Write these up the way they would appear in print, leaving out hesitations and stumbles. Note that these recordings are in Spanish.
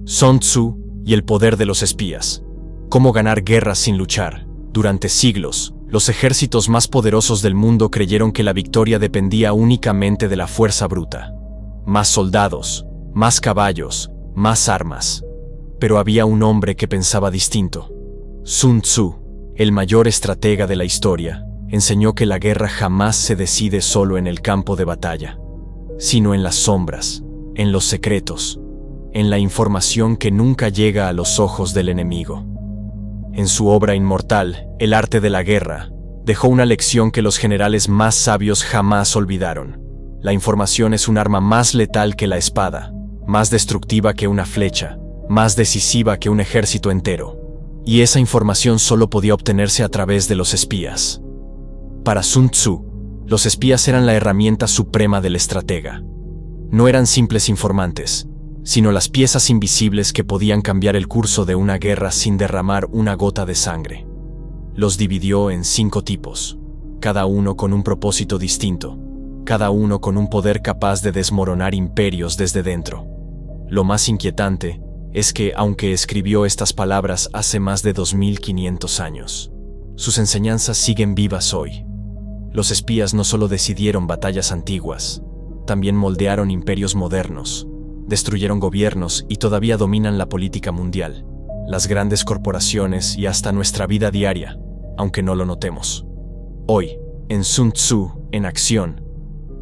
Sun Tzu y el poder de los espías. Cómo ganar guerras sin luchar. Durante siglos, los ejércitos más poderosos del mundo creyeron que la victoria dependía únicamente de la fuerza bruta. Más soldados, más caballos, más armas. Pero había un hombre que pensaba distinto. Sun Tzu, el mayor estratega de la historia, enseñó que la guerra jamás se decide solo en el campo de batalla, sino en las sombras, en los secretos, en la información que nunca llega a los ojos del enemigo. En su obra inmortal, El arte de la guerra, dejó una lección que los generales más sabios jamás olvidaron. La información es un arma más letal que la espada, más destructiva que una flecha, más decisiva que un ejército entero. Y esa información solo podía obtenerse a través de los espías. Para Sun Tzu, los espías eran la herramienta suprema del estratega. No eran simples informantes, sino las piezas invisibles que podían cambiar el curso de una guerra sin derramar una gota de sangre. Los dividió en 5 tipos, cada uno con un propósito distinto, cada uno con un poder capaz de desmoronar imperios desde dentro. Lo más inquietante es que, aunque escribió estas palabras hace más de 2500 años, sus enseñanzas siguen vivas hoy. Los espías no solo decidieron batallas antiguas, también moldearon imperios modernos, destruyeron gobiernos y todavía dominan la política mundial, las grandes corporaciones y hasta nuestra vida diaria, aunque no lo notemos. Hoy, en Sun Tzu, en acción,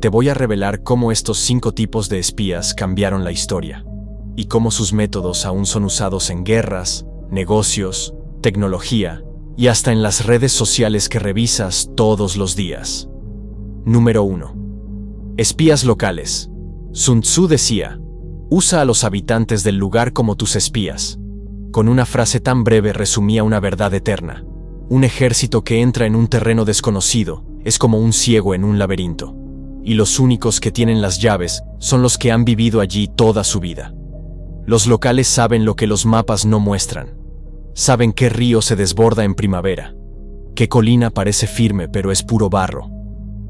te voy a revelar cómo estos 5 tipos de espías cambiaron la historia, y cómo sus métodos aún son usados en guerras, negocios, tecnología y hasta en las redes sociales que revisas todos los días. Número 1. Espías locales. Sun Tzu decía: usa a los habitantes del lugar como tus espías. Con una frase tan breve resumía una verdad eterna. Un ejército que entra en un terreno desconocido es como un ciego en un laberinto, y los únicos que tienen las llaves son los que han vivido allí toda su vida. Los locales saben lo que los mapas no muestran. Saben qué río se desborda en primavera, qué colina parece firme pero es puro barro,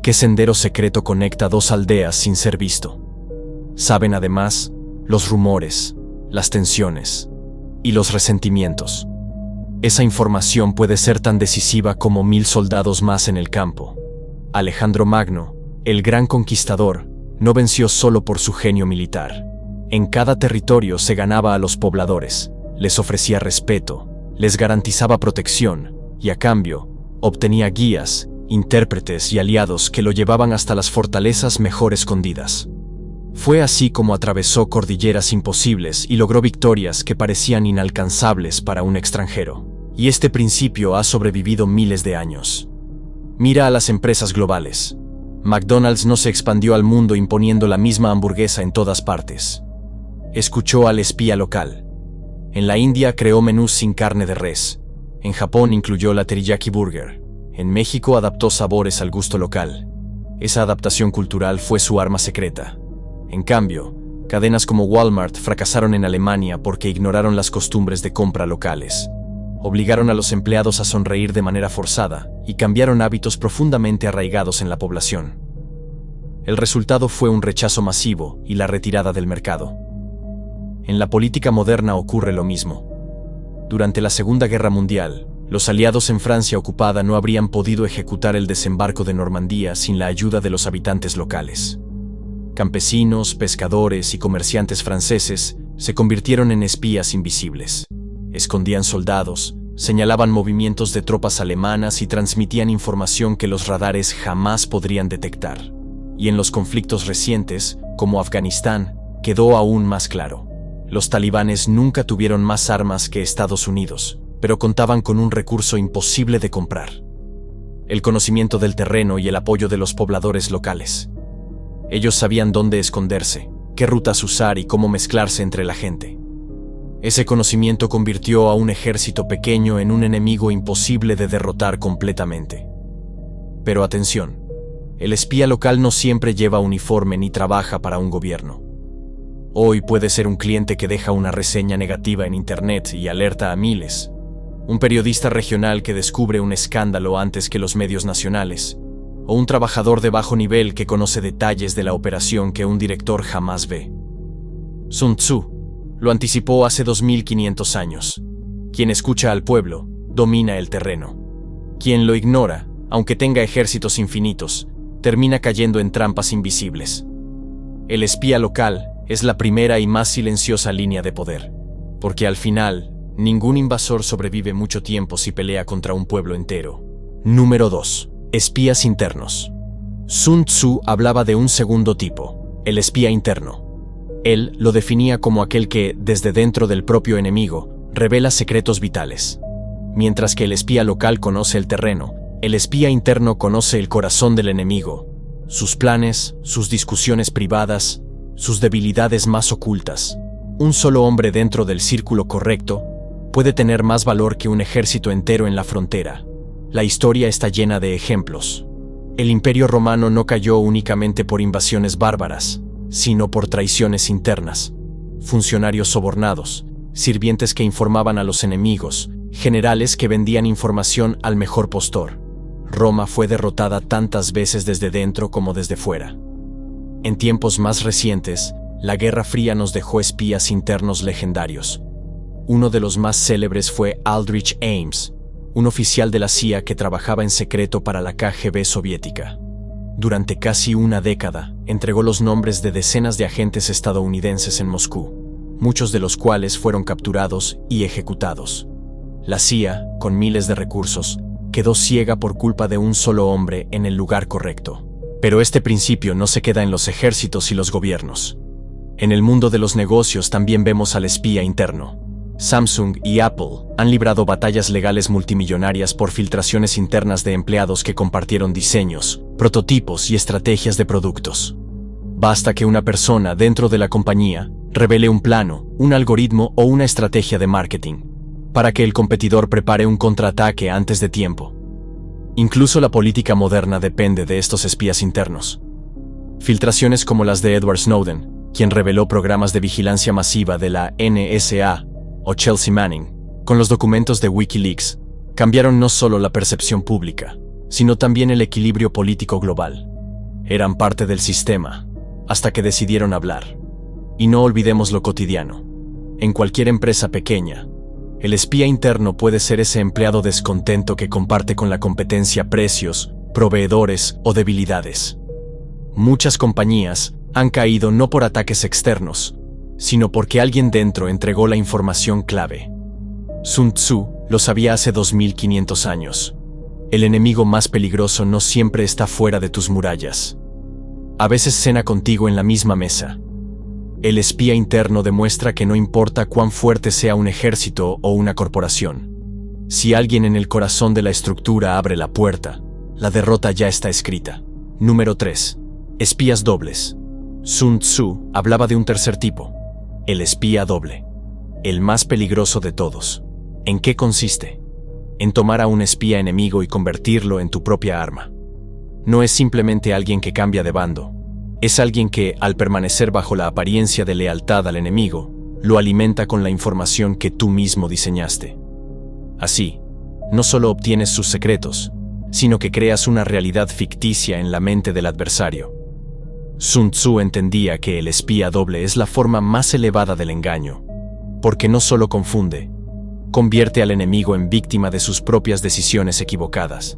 qué sendero secreto conecta 2 aldeas sin ser visto. Saben además los rumores, las tensiones y los resentimientos. Esa información puede ser tan decisiva como 1000 soldados más en el campo. Alejandro Magno, el gran conquistador, no venció solo por su genio militar. En cada territorio se ganaba a los pobladores, les ofrecía respeto, les garantizaba protección y a cambio obtenía guías, intérpretes y aliados que lo llevaban hasta las fortalezas mejor escondidas. Fue así como atravesó cordilleras imposibles y logró victorias que parecían inalcanzables para un extranjero. Y este principio ha sobrevivido miles de años. Mira a las empresas globales. McDonald's no se expandió al mundo imponiendo la misma hamburguesa en todas partes. Escuchó al espía local. En la India creó menús sin carne de res. En Japón incluyó la teriyaki burger. En México adaptó sabores al gusto local. Esa adaptación cultural fue su arma secreta. En cambio, cadenas como Walmart fracasaron en Alemania porque ignoraron las costumbres de compra locales. Obligaron a los empleados a sonreír de manera forzada y cambiaron hábitos profundamente arraigados en la población. El resultado fue un rechazo masivo y la retirada del mercado. En la política moderna ocurre lo mismo. Durante la Segunda Guerra Mundial, los aliados en Francia ocupada no habrían podido ejecutar el desembarco de Normandía sin la ayuda de los habitantes locales. Campesinos, pescadores y comerciantes franceses se convirtieron en espías invisibles. Escondían soldados, señalaban movimientos de tropas alemanas y transmitían información que los radares jamás podrían detectar. Y en los conflictos recientes, como Afganistán, quedó aún más claro. Los talibanes nunca tuvieron más armas que Estados Unidos, pero contaban con un recurso imposible de comprar: el conocimiento del terreno y el apoyo de los pobladores locales. Ellos sabían dónde esconderse, qué rutas usar y cómo mezclarse entre la gente. Ese conocimiento convirtió a un ejército pequeño en un enemigo imposible de derrotar completamente. Pero atención, el espía local no siempre lleva uniforme ni trabaja para un gobierno. Hoy puede ser un cliente que deja una reseña negativa en internet y alerta a miles, un periodista regional que descubre un escándalo antes que los medios nacionales, o un trabajador de bajo nivel que conoce detalles de la operación que un director jamás ve. Sun Tzu, Lo anticipó hace 2500 años. Quien escucha al pueblo, domina el terreno. Quien lo ignora, aunque tenga ejércitos infinitos, termina cayendo en trampas invisibles. El espía local es la primera y más silenciosa línea de poder, porque al final, ningún invasor sobrevive mucho tiempo si pelea contra un pueblo entero. Número 2. Espías internos. Sun Tzu hablaba de un segundo tipo, el espía interno. Él lo definía como aquel que, desde dentro del propio enemigo, revela secretos vitales. Mientras que el espía local conoce el terreno, el espía interno conoce el corazón del enemigo, sus planes, sus discusiones privadas, sus debilidades más ocultas. Un solo hombre dentro del círculo correcto puede tener más valor que un ejército entero en la frontera. La historia está llena de ejemplos. El Imperio Romano no cayó únicamente por invasiones bárbaras, sino por traiciones internas. Funcionarios sobornados, sirvientes que informaban a los enemigos, generales que vendían información al mejor postor. Roma fue derrotada tantas veces desde dentro como desde fuera. En tiempos más recientes, la Guerra Fría nos dejó espías internos legendarios. Uno de los más célebres fue Aldrich Ames, un oficial de la CIA que trabajaba en secreto para la KGB soviética. Durante casi una década, entregó los nombres de decenas de agentes estadounidenses en Moscú, muchos de los cuales fueron capturados y ejecutados. La CIA, con miles de recursos, quedó ciega por culpa de un solo hombre en el lugar correcto. Pero este principio no se queda en los ejércitos y los gobiernos. En el mundo de los negocios también vemos al espía interno. Samsung y Apple han librado batallas legales multimillonarias por filtraciones internas de empleados que compartieron diseños, prototipos y estrategias de productos. Basta que una persona dentro de la compañía revele un plano, un algoritmo o una estrategia de marketing, para que el competidor prepare un contraataque antes de tiempo. Incluso la política moderna depende de estos espías internos. Filtraciones como las de Edward Snowden, quien reveló programas de vigilancia masiva de la NSA, o Chelsea Manning, con los documentos de Wikileaks, cambiaron no solo la percepción pública, sino también el equilibrio político global. Eran parte del sistema, hasta que decidieron hablar. Y no olvidemos lo cotidiano. En cualquier empresa pequeña, el espía interno puede ser ese empleado descontento que comparte con la competencia precios, proveedores o debilidades. Muchas compañías han caído no por ataques externos, sino porque alguien dentro entregó la información clave. Sun Tzu lo sabía hace 2500 años. El enemigo más peligroso no siempre está fuera de tus murallas. A veces cena contigo en la misma mesa. El espía interno demuestra que no importa cuán fuerte sea un ejército o una corporación. Si alguien en el corazón de la estructura abre la puerta, la derrota ya está escrita. Número 3. Espías dobles. Sun Tzu hablaba de un tercer tipo, el espía doble, el más peligroso de todos. ¿En qué consiste? En tomar a un espía enemigo y convertirlo en tu propia arma. No es simplemente alguien que cambia de bando. Es alguien que, al permanecer bajo la apariencia de lealtad al enemigo, lo alimenta con la información que tú mismo diseñaste. Así, no solo obtienes sus secretos, sino que creas una realidad ficticia en la mente del adversario. Sun Tzu entendía que el espía doble es la forma más elevada del engaño, porque no solo confunde, convierte al enemigo en víctima de sus propias decisiones equivocadas.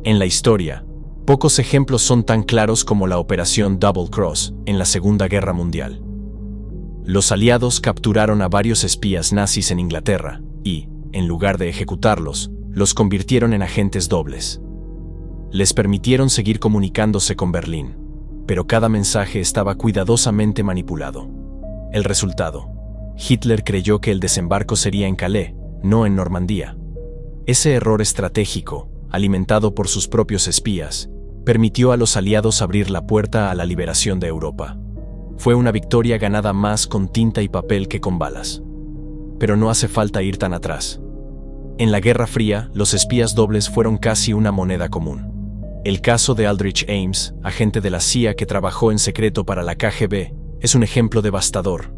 En la historia, pocos ejemplos son tan claros como la Operación Double Cross en la Segunda Guerra Mundial. Los aliados capturaron a varios espías nazis en Inglaterra y, en lugar de ejecutarlos, los convirtieron en agentes dobles. Les permitieron seguir comunicándose con Berlín, pero cada mensaje estaba cuidadosamente manipulado. El resultado: Hitler creyó que el desembarco sería en Calais, no en Normandía. Ese error estratégico, alimentado por sus propios espías, permitió a los aliados abrir la puerta a la liberación de Europa. Fue una victoria ganada más con tinta y papel que con balas. Pero no hace falta ir tan atrás. En la Guerra Fría, los espías dobles fueron casi una moneda común. El caso de Aldrich Ames, agente de la CIA que trabajó en secreto para la KGB, es un ejemplo devastador.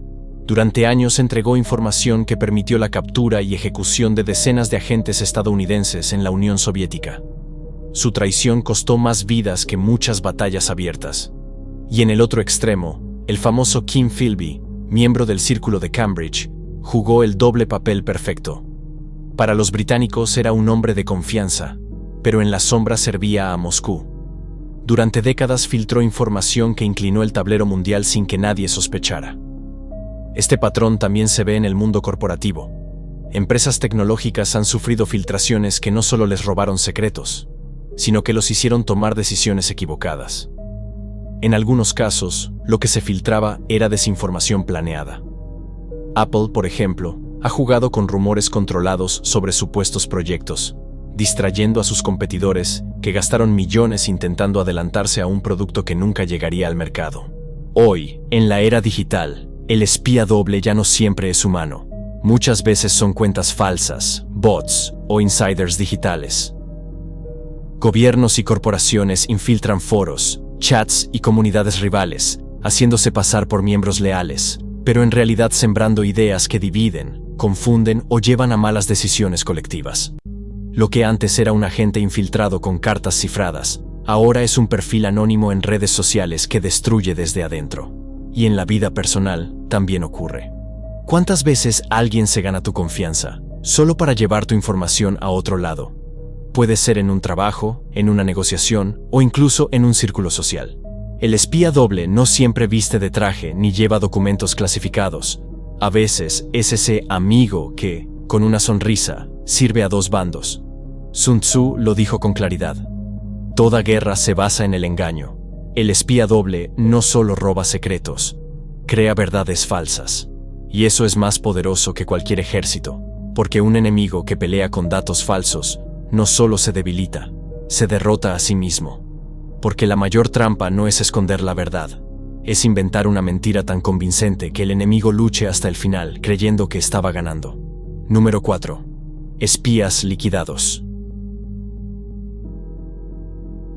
Durante años entregó información que permitió la captura y ejecución de decenas de agentes estadounidenses en la Unión Soviética. Su traición costó más vidas que muchas batallas abiertas. Y en el otro extremo, el famoso Kim Philby, miembro del Círculo de Cambridge, jugó el doble papel perfecto. Para los británicos era un hombre de confianza, pero en la sombra servía a Moscú. Durante décadas filtró información que inclinó el tablero mundial sin que nadie sospechara. Este patrón también se ve en el mundo corporativo. Empresas tecnológicas han sufrido filtraciones que no solo les robaron secretos, sino que los hicieron tomar decisiones equivocadas. En algunos casos, lo que se filtraba era desinformación planeada. Apple, por ejemplo, ha jugado con rumores controlados sobre supuestos proyectos, distrayendo a sus competidores que gastaron millones intentando adelantarse a un producto que nunca llegaría al mercado. Hoy, en la era digital, el espía doble ya no siempre es humano. Muchas veces son cuentas falsas, bots o insiders digitales. Gobiernos y corporaciones infiltran foros, chats y comunidades rivales, haciéndose pasar por miembros leales, pero en realidad sembrando ideas que dividen, confunden o llevan a malas decisiones colectivas. Lo que antes era un agente infiltrado con cartas cifradas, ahora es un perfil anónimo en redes sociales que destruye desde adentro. Y en la vida personal también ocurre. ¿Cuántas veces alguien se gana tu confianza solo para llevar tu información a otro lado? Puede ser en un trabajo, en una negociación o incluso en un círculo social. El espía doble no siempre viste de traje ni lleva documentos clasificados. A veces es ese amigo que, con una sonrisa, sirve a dos bandos. Sun Tzu lo dijo con claridad. Toda guerra se basa en el engaño. El espía doble no solo roba secretos, crea verdades falsas. Y eso es más poderoso que cualquier ejército, porque un enemigo que pelea con datos falsos no solo se debilita, se derrota a sí mismo. Porque la mayor trampa no es esconder la verdad, es inventar una mentira tan convincente que el enemigo luche hasta el final creyendo que estaba ganando. Número 4. Espías liquidados.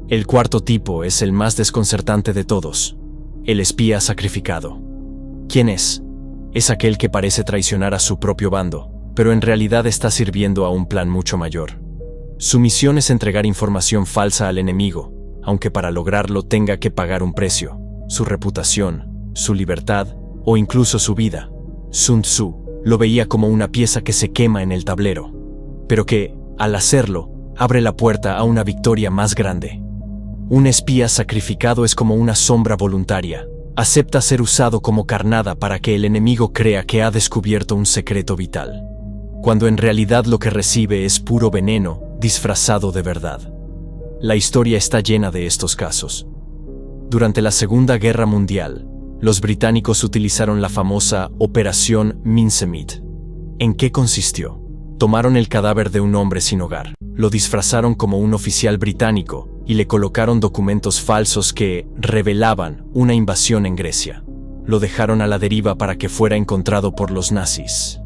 El cuarto tipo es el más desconcertante de todos, el espía sacrificado. ¿Quién es? Es aquel que parece traicionar a su propio bando, pero en realidad está sirviendo a un plan mucho mayor. Su misión es entregar información falsa al enemigo, aunque para lograrlo tenga que pagar un precio, su reputación, su libertad o incluso su vida. Sun Tzu lo veía como una pieza que se quema en el tablero, pero que, al hacerlo, abre la puerta a una victoria más grande. Un espía sacrificado es como una sombra voluntaria. Acepta ser usado como carnada para que el enemigo crea que ha descubierto un secreto vital, cuando en realidad lo que recibe es puro veneno disfrazado de verdad. La historia está llena de estos casos. Durante la Segunda Guerra Mundial, los británicos utilizaron la famosa Operación Mincemeat. ¿En qué consistió? Tomaron el cadáver de un hombre sin hogar, lo disfrazaron como un oficial británico y le colocaron documentos falsos que revelaban una invasión en Grecia. Lo dejaron a la deriva para que fuera encontrado por los nazis.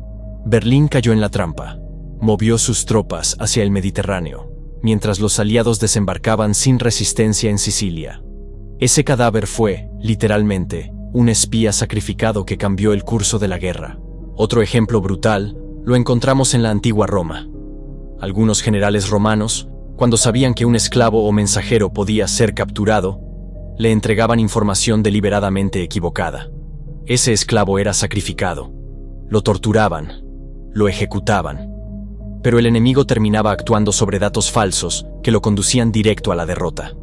Berlín cayó en la trampa. Movió sus tropas hacia el Mediterráneo, mientras los aliados desembarcaban sin resistencia en Sicilia. Ese cadáver fue, literalmente, un espía sacrificado que cambió el curso de la guerra. Otro ejemplo brutal lo encontramos en la antigua Roma. Algunos generales romanos, cuando sabían que un esclavo o mensajero podía ser capturado, le entregaban información deliberadamente equivocada. Ese esclavo era sacrificado. Lo torturaban, lo ejecutaban. Pero el enemigo terminaba actuando sobre datos falsos que lo conducían directo a la derrota.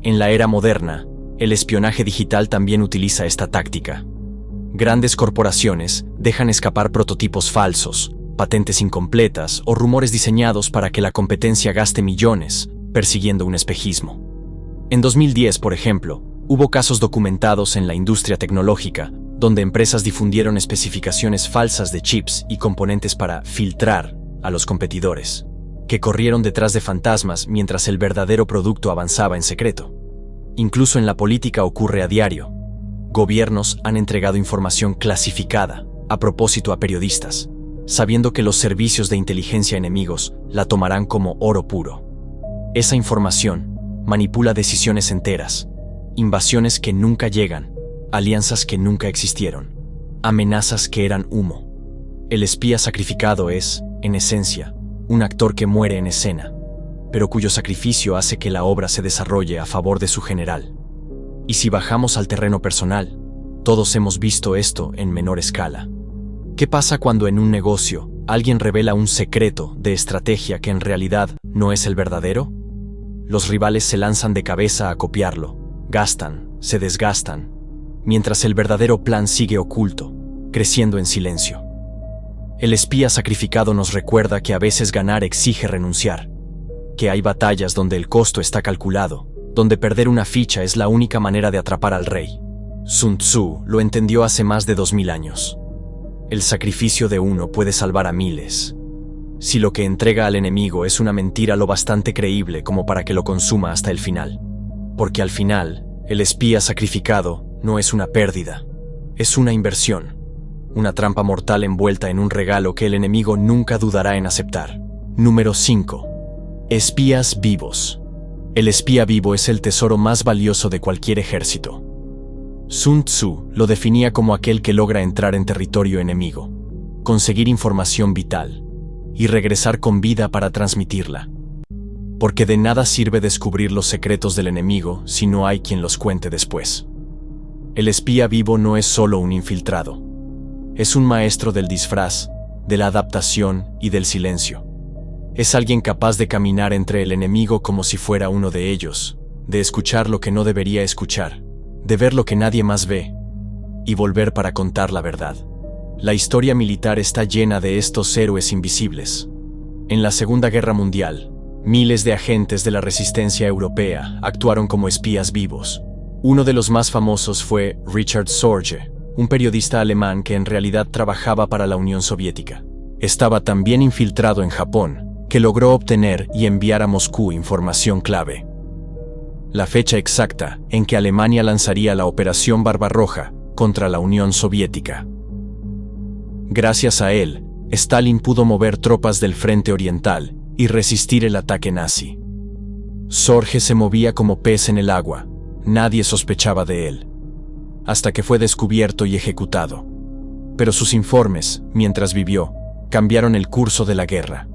En la era moderna, el espionaje digital también utiliza esta táctica. Grandes corporaciones dejan escapar prototipos falsos, patentes incompletas o rumores diseñados para que la competencia gaste millones persiguiendo un espejismo. En 2010, por ejemplo, hubo casos documentados en la industria tecnológica donde empresas difundieron especificaciones falsas de chips y componentes para filtrar a los competidores, que corrieron detrás de fantasmas mientras el verdadero producto avanzaba en secreto. Incluso en la política ocurre a diario. Gobiernos han entregado información clasificada a propósito a periodistas, sabiendo que los servicios de inteligencia enemigos la tomarán como oro puro. Esa información manipula decisiones enteras, invasiones que nunca llegan, alianzas que nunca existieron, amenazas que eran humo. El espía sacrificado es, en esencia, un actor que muere en escena, pero cuyo sacrificio hace que la obra se desarrolle a favor de su general. Y si bajamos al terreno personal, todos hemos visto esto en menor escala. ¿Qué pasa cuando en un negocio alguien revela un secreto de estrategia que en realidad no es el verdadero? Los rivales se lanzan de cabeza a copiarlo, gastan, se desgastan, mientras el verdadero plan sigue oculto, creciendo en silencio. El espía sacrificado nos recuerda que a veces ganar exige renunciar, que hay batallas donde el costo está calculado, donde perder una ficha es la única manera de atrapar al rey. Sun Tzu lo entendió hace más de 2000 años. El sacrificio de uno puede salvar a miles. Si lo que entrega al enemigo es una mentira lo bastante creíble como para que lo consuma hasta el final. Porque al final, el espía sacrificado no es una pérdida, es una inversión. Una trampa mortal envuelta en un regalo que el enemigo nunca dudará en aceptar. Número 5. Espías vivos. El espía vivo es el tesoro más valioso de cualquier ejército. Sun Tzu lo definía como aquel que logra entrar en territorio enemigo, conseguir información vital y regresar con vida para transmitirla. Porque de nada sirve descubrir los secretos del enemigo si no hay quien los cuente después. El espía vivo no es solo un infiltrado. Es un maestro del disfraz, de la adaptación y del silencio. Es alguien capaz de caminar entre el enemigo como si fuera uno de ellos, de escuchar lo que no debería escuchar, de ver lo que nadie más ve, y volver para contar la verdad. La historia militar está llena de estos héroes invisibles. En la Segunda Guerra Mundial, miles de agentes de la resistencia europea actuaron como espías vivos. Uno de los más famosos fue Richard Sorge, un periodista alemán que en realidad trabajaba para la Unión Soviética. Estaba tan bien infiltrado en Japón que logró obtener y enviar a Moscú información clave. La fecha exacta en que Alemania lanzaría la Operación Barbarroja contra la Unión Soviética. Gracias a él, Stalin pudo mover tropas del frente oriental y resistir el ataque nazi. Sorge se movía como pez en el agua, nadie sospechaba de él, hasta que fue descubierto y ejecutado. Pero sus informes, mientras vivió, cambiaron el curso de la guerra.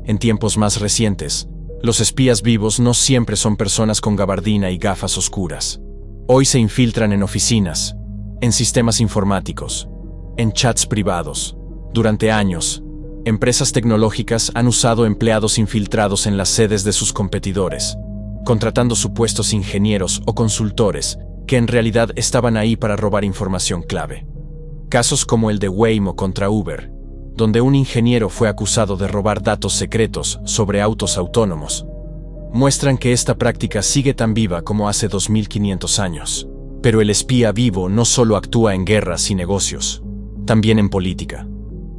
En tiempos más recientes, los espías vivos no siempre son personas con gabardina y gafas oscuras. Hoy se infiltran en oficinas, en sistemas informáticos, en chats privados. Durante años, empresas tecnológicas han usado empleados infiltrados en las sedes de sus competidores, contratando supuestos ingenieros o consultores que en realidad estaban ahí para robar información clave. Casos como el de Waymo contra Uber, donde un ingeniero fue acusado de robar datos secretos sobre autos autónomos, muestran que esta práctica sigue tan viva como hace 2500 años. Pero el espía vivo no solo actúa en guerras y negocios, también en política.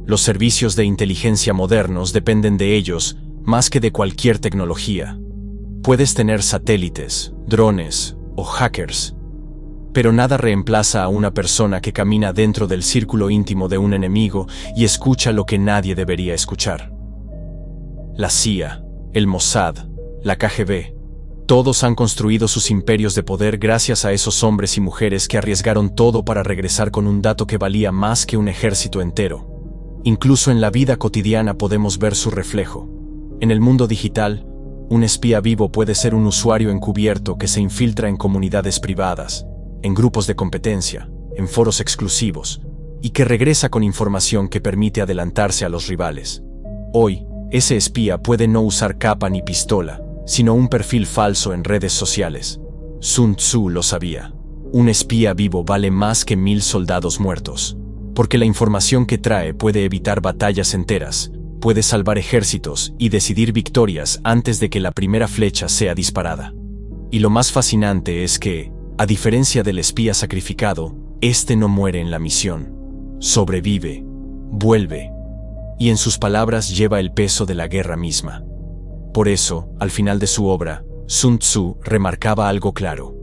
Los servicios de inteligencia modernos dependen de ellos más que de cualquier tecnología. Puedes tener satélites, drones o hackers, pero nada reemplaza a una persona que camina dentro del círculo íntimo de un enemigo y escucha lo que nadie debería escuchar. La CIA, el Mossad, la KGB, todos han construido sus imperios de poder gracias a esos hombres y mujeres que arriesgaron todo para regresar con un dato que valía más que un ejército entero. Incluso en la vida cotidiana podemos ver su reflejo. En el mundo digital, un espía vivo puede ser un usuario encubierto que se infiltra en comunidades privadas, en grupos de competencia, en foros exclusivos, y que regresa con información que permite adelantarse a los rivales. Hoy, ese espía puede no usar capa ni pistola, sino un perfil falso en redes sociales. Sun Tzu lo sabía. Un espía vivo vale más que 1000 soldados muertos, porque la información que trae puede evitar batallas enteras, puede salvar ejércitos y decidir victorias antes de que la primera flecha sea disparada. Y lo más fascinante es que, a diferencia del espía sacrificado, este no muere en la misión. Sobrevive, vuelve, y en sus palabras lleva el peso de la guerra misma. Por eso, al final de su obra, Sun Tzu remarcaba algo claro.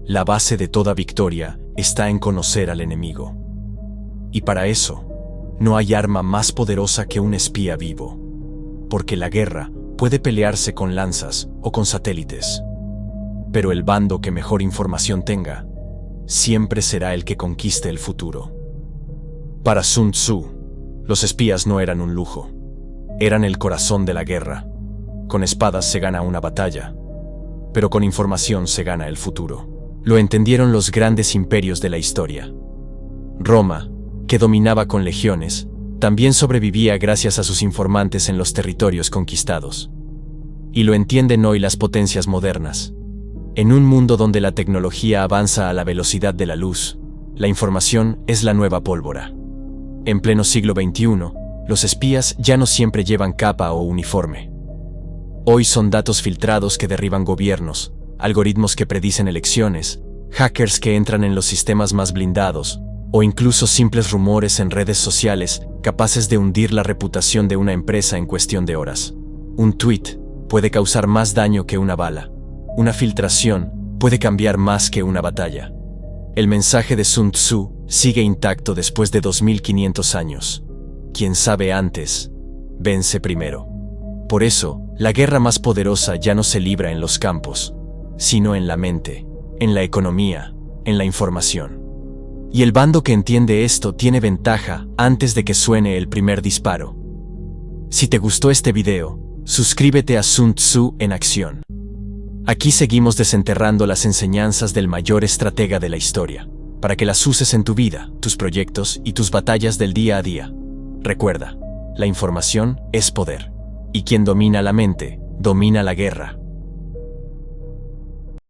La base de toda victoria está en conocer al enemigo. Y para eso, no hay arma más poderosa que un espía vivo. Porque la guerra puede pelearse con lanzas o con satélites. Pero el bando que mejor información tenga, siempre será el que conquiste el futuro. Para Sun Tzu, los espías no eran un lujo. Eran el corazón de la guerra. Con espadas se gana una batalla, pero con información se gana el futuro. Lo entendieron los grandes imperios de la historia. Roma, que dominaba con legiones, también sobrevivía gracias a sus informantes en los territorios conquistados. Y lo entienden hoy las potencias modernas. En un mundo donde la tecnología avanza a la velocidad de la luz, la información es la nueva pólvora. En pleno siglo XXI, los espías ya no siempre llevan capa o uniforme. Hoy son datos filtrados que derriban gobiernos, algoritmos que predicen elecciones, hackers que entran en los sistemas más blindados, o incluso simples rumores en redes sociales capaces de hundir la reputación de una empresa en cuestión de horas. Un tweet puede causar más daño que una bala. Una filtración puede cambiar más que una batalla. El mensaje de Sun Tzu sigue intacto después de 2500 años. Quien sabe antes, vence primero. Por eso, la guerra más poderosa ya no se libra en los campos, sino en la mente, en la economía, en la información. Y el bando que entiende esto tiene ventaja antes de que suene el primer disparo. Si te gustó este video, suscríbete a Sun Tzu en acción. Aquí seguimos desenterrando las enseñanzas del mayor estratega de la historia, para que las uses en tu vida, tus proyectos y tus batallas del día a día. Recuerda, la información es poder, y quien domina la mente, domina la guerra.